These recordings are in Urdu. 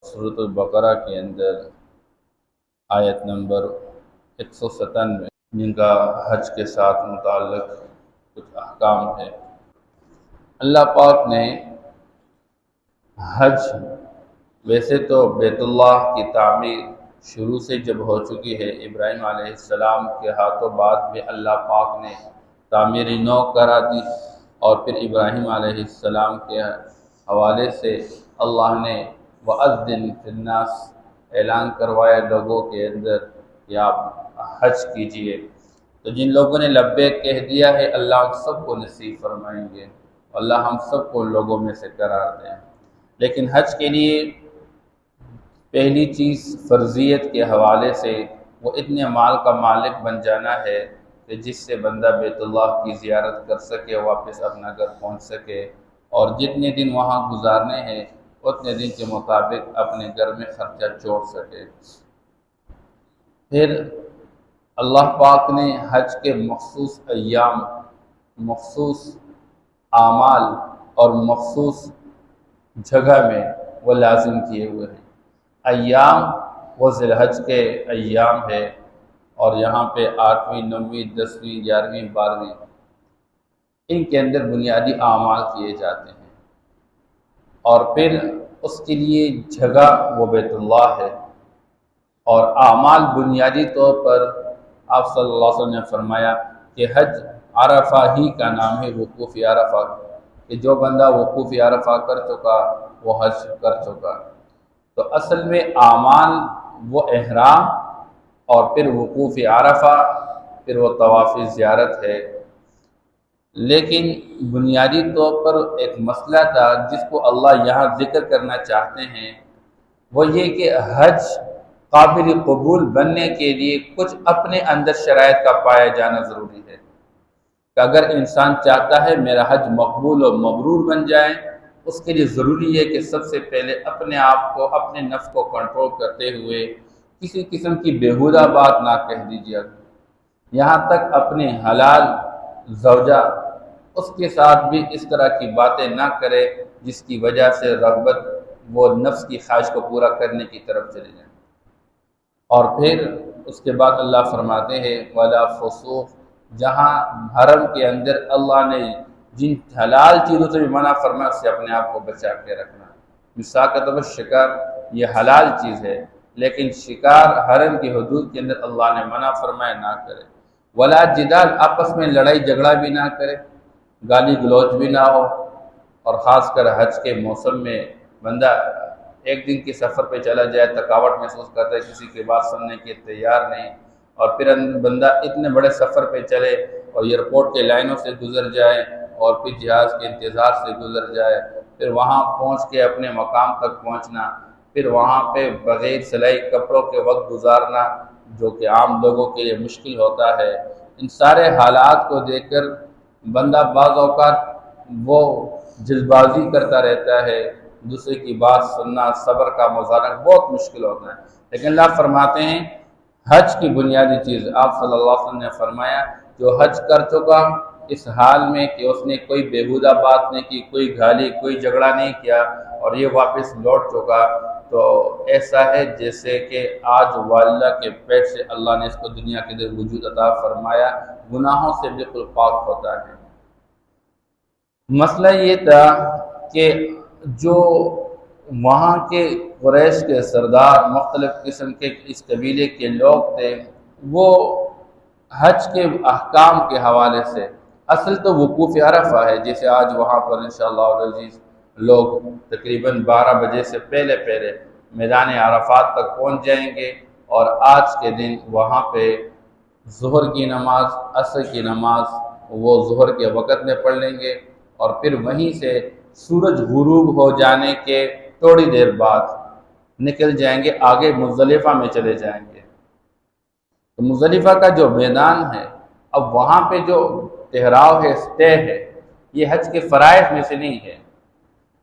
سورۃ البقرہ کے اندر آیت نمبر 197 جن کا حج کے ساتھ متعلق کچھ احکام ہے۔ اللہ پاک نے حج ویسے تو بیت اللہ کی تعمیر شروع سے جب ہو چکی ہے، ابراہیم علیہ السلام کے ہاتھوں بعد میں اللہ پاک نے تعمیر نو کرا دی، اور پھر ابراہیم علیہ السلام کے حوالے سے اللہ نے وَأَذِّن فِي النَّاسِ اعلان کروایا لوگوں کے اندر کہ آپ حج کیجئے۔ تو جن لوگوں نے لبیک کہہ دیا ہے، اللہ ہم سب کو نصیب فرمائیں گے، اللہ ہم سب کو لوگوں میں سے قرار دیں۔ لیکن حج کے لیے پہلی چیز فرضیت کے حوالے سے وہ اتنے مال کا مالک بن جانا ہے کہ جس سے بندہ بیت اللہ کی زیارت کر سکے، واپس اپنا گھر پہنچ سکے، اور جتنے دن وہاں گزارنے ہیں اتنے دن کے مطابق اپنے گھر میں خرچہ جوڑ سکے۔ پھر اللہ پاک نے حج کے مخصوص ایام، مخصوص اعمال اور مخصوص جگہ میں وہ لازم کیے ہوئے ہیں۔ ایام وہ ذی الحج کے ایام ہے، اور یہاں پہ 8ویں، 9ویں، 10ویں، 11ویں، 12ویں ان کے اندر بنیادی اعمال کیے جاتے ہیں، اور پھر اس کے لیے جگہ وہ بیت اللہ ہے۔ اور اعمال بنیادی طور پر آپ صلی اللہ علیہ وسلم نے فرمایا کہ حج عرفہ ہی کا نام ہے، وقوف عرفہ، کہ جو بندہ وقوف عرفہ کر چکا وہ حج کر چکا۔ تو اصل میں اعمال وہ احرام، اور پھر وقوف عرفہ، پھر وہ طواف زیارت ہے۔ لیکن بنیادی طور پر ایک مسئلہ تھا جس کو اللہ یہاں ذکر کرنا چاہتے ہیں، وہ یہ کہ حج قابل قبول بننے کے لیے کچھ اپنے اندر شرائط کا پایا جانا ضروری ہے، کہ اگر انسان چاہتا ہے میرا حج مقبول اور مبرور بن جائے، اس کے لیے ضروری ہے کہ سب سے پہلے اپنے آپ کو، اپنے نفس کو کنٹرول کرتے ہوئے کسی قسم کی بیہودہ بات نہ کہہ دیجیے، یہاں تک اپنے حلال زوجہ اس کے ساتھ بھی اس طرح کی باتیں نہ کرے جس کی وجہ سے رغبت وہ نفس کی خواہش کو پورا کرنے کی طرف چلے جائیں۔ اور پھر اس کے بعد اللہ فرماتے ہیں وَلَا فُسُوقَ، جہاں حرم کے اندر اللہ نے جن حلال چیزوں سے بھی منع فرمایا اس سے اپنے آپ کو بچا کے رکھنا۔ مثال کے طور پر شکار یہ حلال چیز ہے، لیکن شکار حرم کی حدود کے اندر اللہ نے منع فرمایا نہ کرے۔ ولا جدال، آپس میں لڑائی جھگڑا بھی نہ کرے، گالی گلوچ بھی نہ ہو، اور خاص کر حج کے موسم میں بندہ ایک دن کے سفر پہ چلا جائے، تھکاوٹ محسوس کرتا ہے، کسی کی بات سننے کے تیار نہیں، اور پھر بندہ اتنے بڑے سفر پہ چلے اور ایئرپورٹ کے لائنوں سے گزر جائے، اور پھر جہاز کے انتظار سے گزر جائے، پھر وہاں پہنچ کے اپنے مقام تک پہنچنا، پھر وہاں پہ بغیر سلائی کپڑوں کے وقت گزارنا جو کہ عام لوگوں کے لیے مشکل ہوتا ہے۔ ان سارے حالات کو دیکھ کر بندہ بعض اوقات وہ جلد بازی کرتا رہتا ہے، دوسرے کی بات سننا، صبر کا مظاہرہ بہت مشکل ہوتا ہے۔ لیکن اللہ فرماتے ہیں حج کی بنیادی چیز، آپ صلی اللہ علیہ وسلم نے فرمایا جو حج کر چکا اس حال میں کہ اس نے کوئی بیہودہ بات نہیں کی، کوئی گالی، کوئی جھگڑا نہیں کیا، اور یہ واپس لوٹ چکا، تو ایسا ہے جیسے کہ آج والدہ کے پیٹ سے اللہ نے اس کو دنیا کے اندر وجود عطا فرمایا، گناہوں سے بالکل پاک ہوتا ہے۔ مسئلہ یہ تھا کہ جو وہاں کے قریش کے سردار، مختلف قسم کے اس قبیلے کے لوگ تھے، وہ حج کے احکام کے حوالے سے اصل تو وقوف عرفہ ہے، جیسے آج وہاں پر انشاءاللہ العزیز لوگ تقریباً 12 بجے سے پہلے پہلے میدان عرفات تک پہنچ جائیں گے، اور آج کے دن وہاں پہ ظہر کی نماز، عصر کی نماز وہ ظہر کے وقت میں پڑھ لیں گے، اور پھر وہیں سے سورج غروب ہو جانے کے تھوڑی دیر بعد نکل جائیں گے، آگے مزدلفہ میں چلے جائیں گے۔ تو مزدلفہ کا جو میدان ہے، اب وہاں پہ جو ٹھہراؤ ہے، اسٹے ہے، یہ حج کے فرائض میں سے نہیں ہے،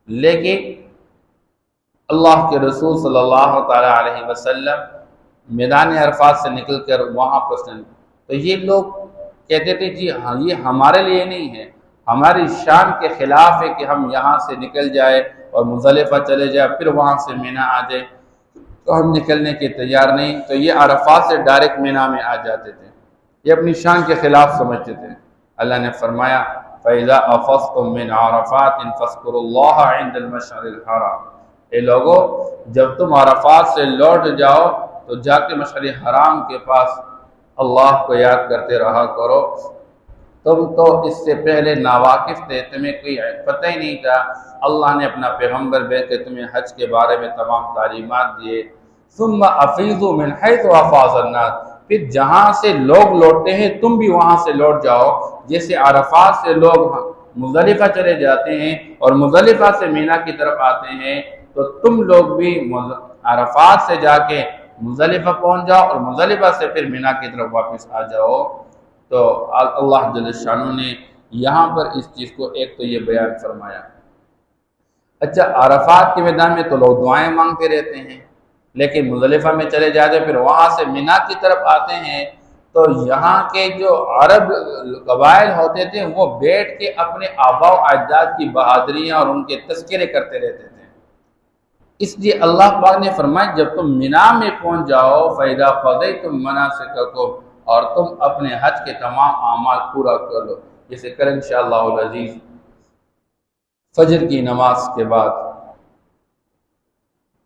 لیکن اللہ کے رسول صلی اللہ تعالی علیہ وسلم میدان عرفات سے نکل کر وہاں پر تو یہ لوگ کہتے تھے جی ہاں یہ ہمارے لیے نہیں ہے، ہماری شان کے خلاف ہے کہ ہم یہاں سے نکل جائے اور مزدلفہ چلے جائے پھر وہاں سے مینا آ جائے، تو ہم نکلنے کے تیار نہیں، تو یہ عرفات سے ڈائریکٹ مینا میں آ جاتے تھے، یہ اپنی شان کے خلاف سمجھتے تھے۔ اللہ نے فرمایا فَإِذَا أَفَضْتُم مِّنْ عَرَفَاتٍ فَاذْكُرُوا اللَّهَ عِندَ الْمَشْعَرِ الْحَرَامِ، اے لوگو جب تم عرفات سے لوٹ جاؤ تو جا کے مشعر حرام کے پاس اللہ کو یاد کرتے رہا کرو، تم تو اس سے پہلے ناواقف تھے، تمہیں کوئی پتہ ہی نہیں تھا، اللہ نے اپنا پیغمبر بھیج کے تمہیں حج کے بارے میں تمام تعلیمات دیے۔ ثم افیضوا من حیث افاض الناس، پھر جہاں سے لوگ لوٹتے ہیں تم بھی وہاں سے لوٹ جاؤ، جیسے عرفات سے لوگ مزدلفہ چلے جاتے ہیں اور مزدلفہ سے مینا کی طرف آتے ہیں، تو تم لوگ بھی عرفات سے جا کے مزدلفہ پہنچ جاؤ اور مزدلفہ سے پھر مینا کی طرف واپس آ جاؤ۔ تو اللہ جل شانہ نے یہاں پر اس چیز کو ایک تو یہ بیان فرمایا۔ اچھا، عرفات کے میدان میں تو لوگ دعائیں مانگتے رہتے ہیں، لیکن مزدلفہ میں چلے جاتے پھر وہاں سے مینا کی طرف آتے ہیں، تو یہاں کے جو عرب قبائل ہوتے تھے وہ بیٹھ کے اپنے آباء و اجداد کی بہادریاں اور ان کے تذکرے کرتے رہتے تھے۔ اس لیے اللہ پاک نے فرمایا جب تم مینا میں پہنچ جاؤ فَإِذَا قَضَيْتُم مَّنَاسِكَكُمْ، اور تم اپنے حج کے تمام اعمال پورا کر لو، جسے کریں انشاءاللہ العزیز فجر کی نماز کے بعد،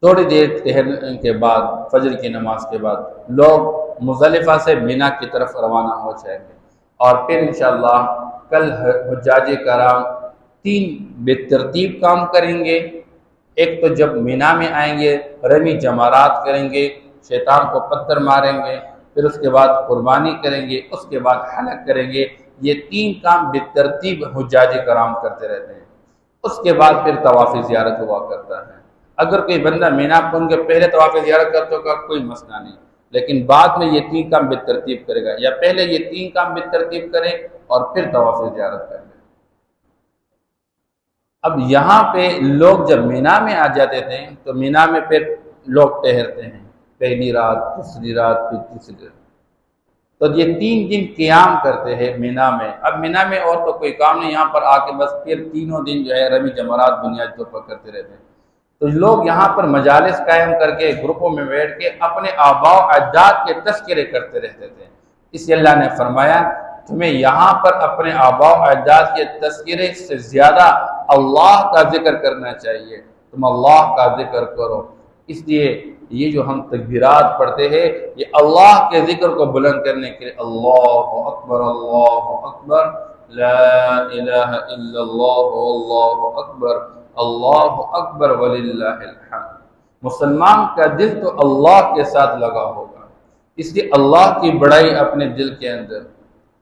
تھوڑی دیر ٹہرنے کے بعد، فجر کی نماز کے بعد لوگ مزدلفہ سے مینا کی طرف روانہ ہو جائیں گے، اور پھر انشاءاللہ کل حجاج کرام 3 بے ترتیب کام کریں گے۔ ایک تو جب مینا میں آئیں گے رمی جمارات کریں گے، شیطان کو پتھر ماریں گے، پھر اس کے بعد قربانی کریں گے، اس کے بعد حلق کریں گے، یہ 3 کام بے ترتیب حجاج کرام کرتے رہتے ہیں۔ اس کے بعد پھر طواف زیارت ہوا کرتا ہے۔ اگر کوئی بندہ مینا پہنچ کے پہلے طواف زیارت کرتا ہوگا کوئی مسئلہ نہیں، لیکن بعد میں یہ 3 کام بے ترتیب کرے گا، یا پہلے یہ 3 کام بے ترتیب کرے اور پھر طواف زیارت کرے۔ اب یہاں پہ لوگ جب مینا میں آ جاتے تھے تو مینا میں پھر لوگ ٹہرتے ہیں، پہلی رات، دوسری رات، پھر تیسری رات، تو یہ 3 دن قیام کرتے ہیں مینا میں۔ اب مینا میں اور تو کوئی کام نہیں، یہاں پر آ کے بس پھر 3 دن جو ہے رمی جمرات بنیادی طور پر کرتے رہتے ہیں۔ تو لوگ یہاں پر مجالس قائم کر کے گروپوں میں بیٹھ کے اپنے آباء و اجداد کے تذکرے کرتے رہتے تھے۔ اس لیے اللہ نے فرمایا تمہیں یہاں پر اپنے آباء و اجداد کے تذکرے سے زیادہ اللہ کا ذکر کرنا چاہیے، تم اللہ کا ذکر کرو۔ اس لیے یہ جو ہم تکبیرات پڑھتے ہیں یہ اللہ کے ذکر کو بلند کرنے کے لیے، اللہ اکبر لا الہ الا اللہ اللہ اکبر وللہ الحمد۔ مسلمان کا دل تو اللہ کے ساتھ لگا ہوگا، اس لیے اللہ کی بڑائی اپنے دل کے اندر،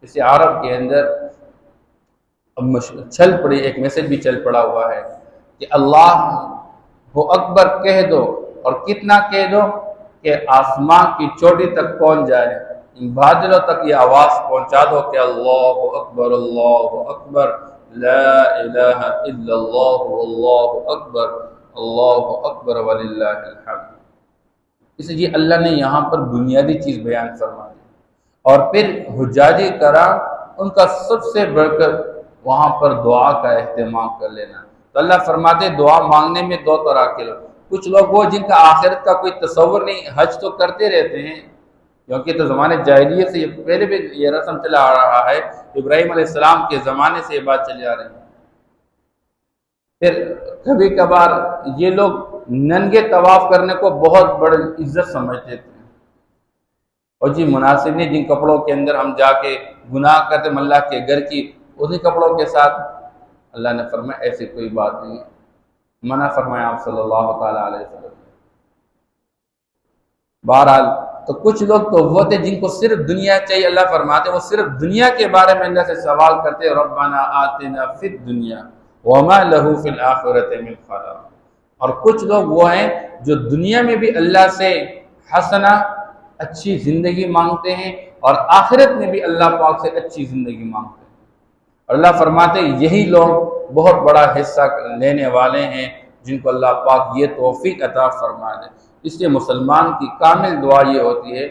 اسے عرب کے اندر چل پڑی، ایک میسج بھی چل پڑا ہوا ہے کہ اللہ وہ اکبر کہہ دو، اور کتنا کہہ دو کہ آسمان کی چوٹی تک پہنچ جائے، ان بادلوں تک یہ آواز پہنچا دو کہ اللہ اکبر لا الہ الا اللہ اکبر وللہ الحمد۔ اس لیے اللہ نے یہاں پر بنیادی چیز بیان فرما دی، اور پھر حجاج کرام ان کا سب سے بڑھ کر وہاں پر دعا کا اہتمام کر لینا۔ تو اللہ فرماتے دعا مانگنے میں 2 طرح کے لوگ، کچھ لوگ وہ جن کا آخرت کا کوئی تصور نہیں، حج تو کرتے رہتے ہیں، کیونکہ تو زمانے جاہلیت سے یہ پہلے بھی یہ رسم چلا آ رہا ہے، ابراہیم علیہ السلام کے زمانے سے یہ بات چلی آ رہی ہے۔ پھر کبھی کبھار یہ لوگ ننگے طواف کرنے کو بہت بڑی عزت سمجھتے تھے، اور جی مناسب نہیں جن کپڑوں کے اندر ہم جا کے گناہ کرتے اللہ کے گھر کی انہی کپڑوں کے ساتھ، اللہ نے فرمایا ایسی کوئی بات نہیں ہے، منع فرمایا آپ صلی اللہ تعالیٰ علیہ وسلم۔ بہرحال تو کچھ لوگ تو وہ تھے جن کو صرف دنیا چاہیے، اللہ فرماتے وہ صرف دنیا کے بارے میں اللہ سے سوال کرتے، ربنا آتنا فی الدنیا وما لہ فی الآخرۃ من خلاق۔ اور کچھ لوگ وہ ہیں جو دنیا میں بھی اللہ سے حسنہ اچھی زندگی مانگتے ہیں اور آخرت میں بھی اللہ پاک سے اچھی زندگی مانگتے ہیں، اور اللہ فرماتے یہی لوگ بہت بڑا حصہ لینے والے ہیں جن کو اللہ پاک یہ توفیق عطا فرما دے۔ اس لیے مسلمان کی کامل دعا یہ ہوتی ہے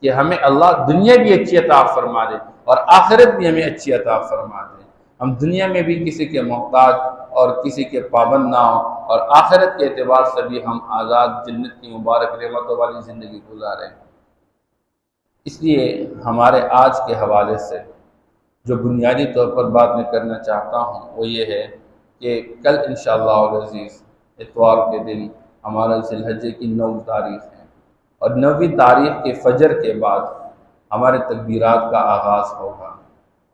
کہ ہمیں اللہ دنیا بھی اچھی عطا فرما دے اور آخرت بھی ہمیں اچھی عطا فرما دے۔ ہم دنیا میں بھی کسی کے محتاج اور کسی کے پابند نہ ہوں، اور آخرت کے اعتبار سے بھی ہم آزاد جنت کی مبارک نعمتوں والی زندگی گزاریں۔ اس لیے ہمارے آج کے حوالے سے جو بنیادی طور پر بات میں کرنا چاہتا ہوں وہ یہ ہے کہ کل انشاءاللہ العزیز اتوار کے دن ہمارا ذی الحجہ کی 9 تاریخ ہے، اور 9ویں تاریخ کے فجر کے بعد ہمارے تکبیرات کا آغاز ہوگا،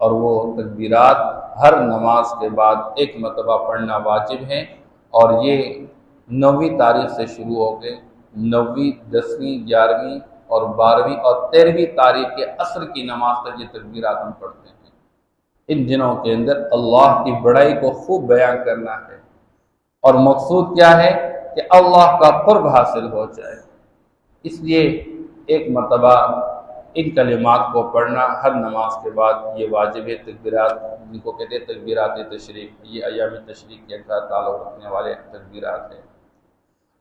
اور وہ تکبیرات ہر نماز کے بعد ایک مرتبہ پڑھنا واجب ہے، اور یہ 9ویں تاریخ سے شروع ہو کے 9ویں، 10ویں، 11ویں اور 12ویں اور 13ویں تاریخ کے عصر کی نماز تک یہ تکبیرات ہم پڑھتے ہیں۔ ان دنوں کے اندر اللہ کی بڑائی کو خوب بیان کرنا ہے، اور مقصود کیا ہے کہ اللہ کا قرب حاصل ہو جائے۔ اس لیے ایک مرتبہ ان کلمات کو پڑھنا ہر نماز کے بعد یہ واجب ہے۔ تکبیرات جن کو کہتے ہیں تکبیرات تشریق، یہ ایام تشریق کے ساتھ تعلق رکھنے والے تکبیرات ہیں۔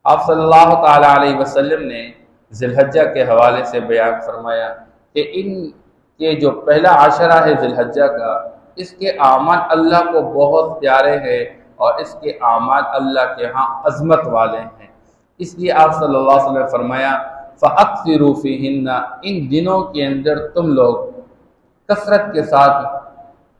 آپ صلی اللہ تعالی علیہ وسلم نے ذی الحجہ کے حوالے سے بیان فرمایا کہ ان کے جو پہلا عشرہ ہے ذی الحجہ کا، اس کے اعمال اللہ کو بہت پیارے ہیں، اور اس کے اعمال اللہ کے ہاں عظمت والے ہیں۔ اس لیے آپ صلی اللہ علیہ وسلم نے فرمایا فَأَكْثِرُوا فِيهِنَّ، ان دنوں کے اندر تم لوگ کثرت کے ساتھ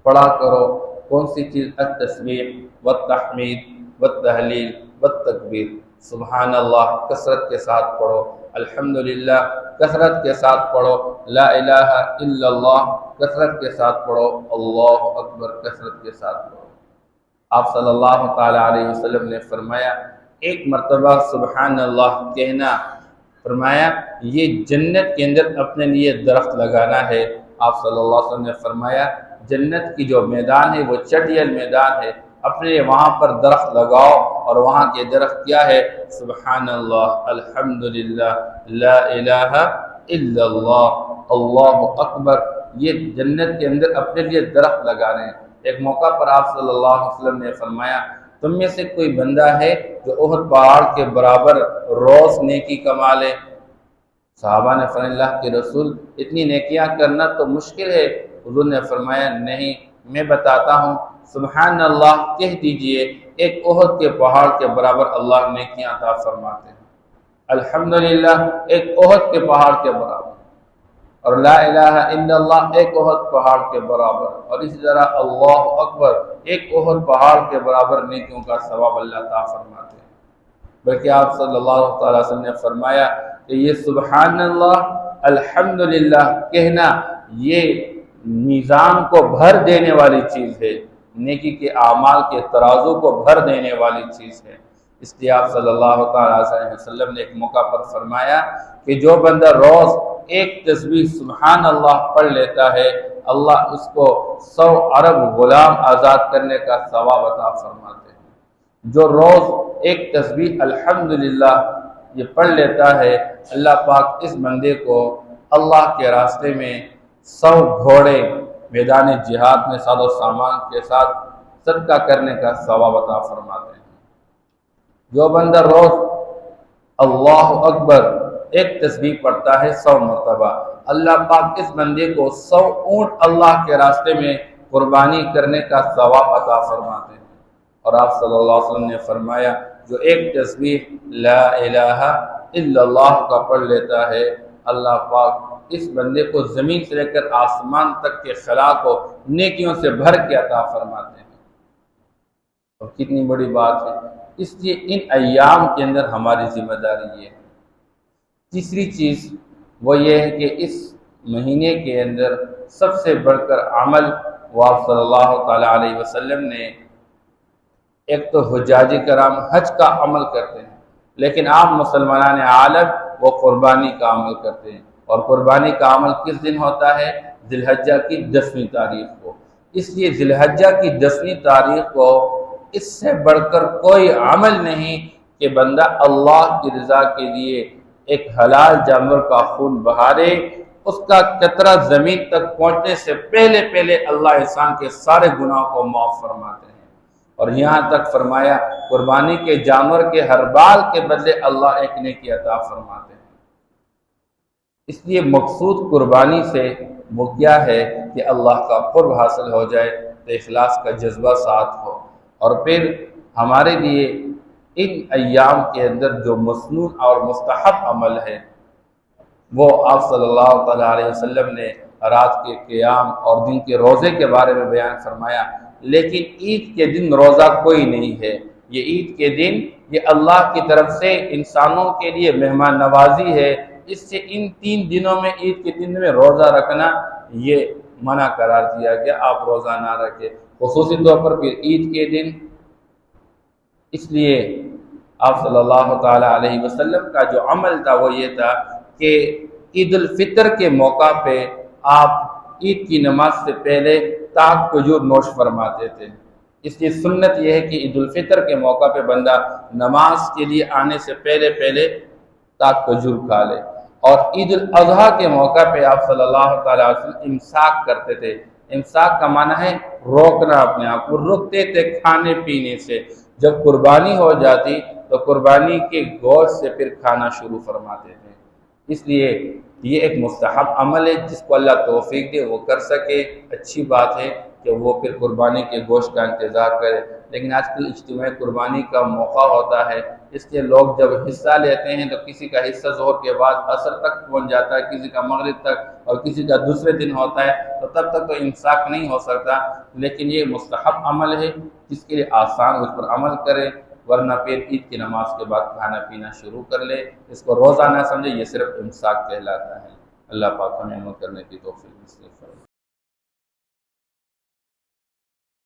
پڑھا کرو کون سی چیز؟ التسبیح والتحمید والتحلیل والتکبیر۔ سبحان اللہ کثرت کے ساتھ پڑھو، الحمدللہ کثرت کے ساتھ پڑھو، لا الہ الا اللہ کثرت کے ساتھ پڑھو، اللہ اکبر کثرت کے ساتھ پڑھو۔ آپ صلی اللہ تعالی علیہ وسلم نے فرمایا ایک مرتبہ سبحان اللہ کہنا، فرمایا یہ جنت کے اندر اپنے لیے درخت لگانا ہے۔ آپ صلی اللہ علیہ وسلم نے فرمایا جنت کی جو میدان ہے وہ چٹیل میدان ہے، اپنے وہاں پر درخت لگاؤ، اور وہاں کے درخت کیا ہے؟ سبحان اللہ، الحمدللہ، لا الہ الا اللہ، اللہ اکبر۔ یہ جنت کے اندر اپنے لیے درخت لگانے ہیں۔ ایک موقع پر آپ صلی اللہ علیہ وسلم نے فرمایا تم میں سے کوئی بندہ ہے جو احد پہاڑ کے برابر روز نیکی کما لے؟ صحابہ نے فرمایا اللہ کے رسول اتنی نیکیاں کرنا تو مشکل ہے۔ حضور نے فرمایا نہیں، میں بتاتا ہوں، سبحان اللہ کہہ دیجئے، ایک احد کے پہاڑ کے برابر اللہ نیکیاں عطا فرماتے ہیں۔ الحمدللہ ایک احد کے پہاڑ کے برابر، اور لا الہ الا اللہ ایک احد پہاڑ کے برابر، اور اسی طرح اللہ اکبر ایک احد پہاڑ کے برابر نیکیوں کا ثواب اللہ عطا فرماتے ہیں۔ بلکہ آپ صلی اللہ علیہ وسلم نے فرمایا کہ یہ سبحان اللہ الحمدللہ کہنا یہ میزان کو بھر دینے والی چیز ہے، نیکی کے اعمال کے ترازو کو بھر دینے والی چیز ہے۔ اس لیے آپ صلی اللہ تعالی علیہ وسلم نے ایک موقع پر فرمایا کہ جو بندہ روز ایک تسبیح سبحان اللہ پڑھ لیتا ہے، اللہ اس کو 100 عرب غلام آزاد کرنے کا ثواب عطا فرماتے ہیں۔ جو روز ایک تسبیح الحمدللہ یہ پڑھ لیتا ہے، اللہ پاک اس بندے کو اللہ کے راستے میں 100 گھوڑے میدان جہاد میں ساز و سامان کے ساتھ صدقہ کرنے کا ثواب عطا فرماتے ہیں۔ جو بندہ روز اللہ اکبر ایک تسبیح پڑھتا ہے 100 مرتبہ، اللہ پاک اس بندے کو 100 اونٹ اللہ کے راستے میں قربانی کرنے کا ثواب عطا فرماتے ہیں۔ اور آپ صلی اللہ علیہ وسلم نے فرمایا جو ایک تسبیح لا الہ الا اللہ کا پڑھ لیتا ہے، اللہ پاک اس بندے کو زمین سے لے کر آسمان تک کے خلا کو نیکیوں سے بھر کے عطا فرماتے ہیں۔ اور کتنی بڑی بات ہے، اس لیے ان ایام کے اندر ہماری ذمہ داری یہ ہے۔ تیسری چیز وہ یہ ہے کہ اس مہینے کے اندر سب سے بڑھ کر عمل وہ آپ صلی اللہ تعالی علیہ وسلم نے ایک تو حجاج کرام حج کا عمل کرتے ہیں، لیکن عام مسلمان عالم وہ قربانی کا عمل کرتے ہیں، اور قربانی کا عمل کس دن ہوتا ہے؟ ذی الحجہ کی 10ویں تاریخ کو۔ اس لیے ذی الحجہ کی 10ویں تاریخ کو اس سے بڑھ کر کوئی عمل نہیں کہ بندہ اللہ کی رضا کے لیے ایک حلال جانور کا خون بہا دے، اس کا قطرہ زمین تک پہنچنے سے پہلے اللہ انسان کے سارے گناہوں کو معاف فرماتے ہیں۔ اور یہاں تک فرمایا قربانی کے جانور کے ہر بال کے بدلے اللہ ایک نیکی عطا فرماتے ہیں۔ اس لیے مقصود قربانی سے وہ کیا ہے کہ اللہ کا قرب حاصل ہو جائے، تو اخلاص کا جذبہ ساتھ ہو، اور پھر ہمارے لیے ان ایام کے اندر جو مسنون اور مستحب عمل ہے وہ آپ صلی اللہ تعالیٰ علیہ وسلم نے رات کے قیام اور دن کے روزے کے بارے میں بیان فرمایا۔ لیکن عید کے دن روزہ کوئی نہیں ہے، یہ عید کے دن یہ اللہ کی طرف سے انسانوں کے لیے مہمان نوازی ہے، اس سے ان 3 دنوں میں عید کے دن میں روزہ رکھنا یہ منع قرار دیا گیا، آپ روزہ نہ رکھیں، خصوصی طور پر پھر عید کے دن۔ اس لیے آپ صلی اللہ تعالیٰ علیہ وسلم کا جو عمل تھا وہ یہ تھا کہ عید الفطر کے موقع پہ آپ عید کی نماز سے پہلے تاک کھجور نوش فرماتے تھے۔ اس لیے سنت یہ ہے کہ عید الفطر کے موقع پہ بندہ نماز کے لیے آنے سے پہلے پہلے تاک کھجور کھا لے، اور عید الاضحیٰ کے موقع پہ آپ صلی اللہ تعالیٰ علیہ وسلم امساک کرتے تھے۔ امساک کا معنی ہے روکنا، اپنے آپ کو رکتے تھے کھانے پینے سے۔ جب قربانی ہو جاتی تو قربانی کے گوشت سے پھر کھانا شروع فرماتے تھے۔ اس لیے یہ ایک مستحب عمل ہے، جس کو اللہ توفیق دے وہ کر سکے، اچھی بات ہے کہ وہ پھر قربانی کے گوشت کا انتظار کرے۔ لیکن آج کل اجتماعی قربانی کا موقع ہوتا ہے، اس لیے لوگ جب حصہ لیتے ہیں تو کسی کا حصہ ظہر کے بعد عصر تک پہنچ جاتا ہے، کسی کا مغرب تک، اور کسی کا دوسرے دن ہوتا ہے، تو تب تک تو امساک نہیں ہو سکتا۔ لیکن یہ مستحب عمل ہے، جس کے لیے آسان اس پر عمل کرے، ورنہ پھر عید کی نماز کے بعد کھانا پینا شروع کر لے، اس کو روزہ نہ سمجھے، یہ صرف امساک کہلاتا ہے۔ اللہ پاک ہمیں عمل کرنے کی توفیق نصیب فرمائے۔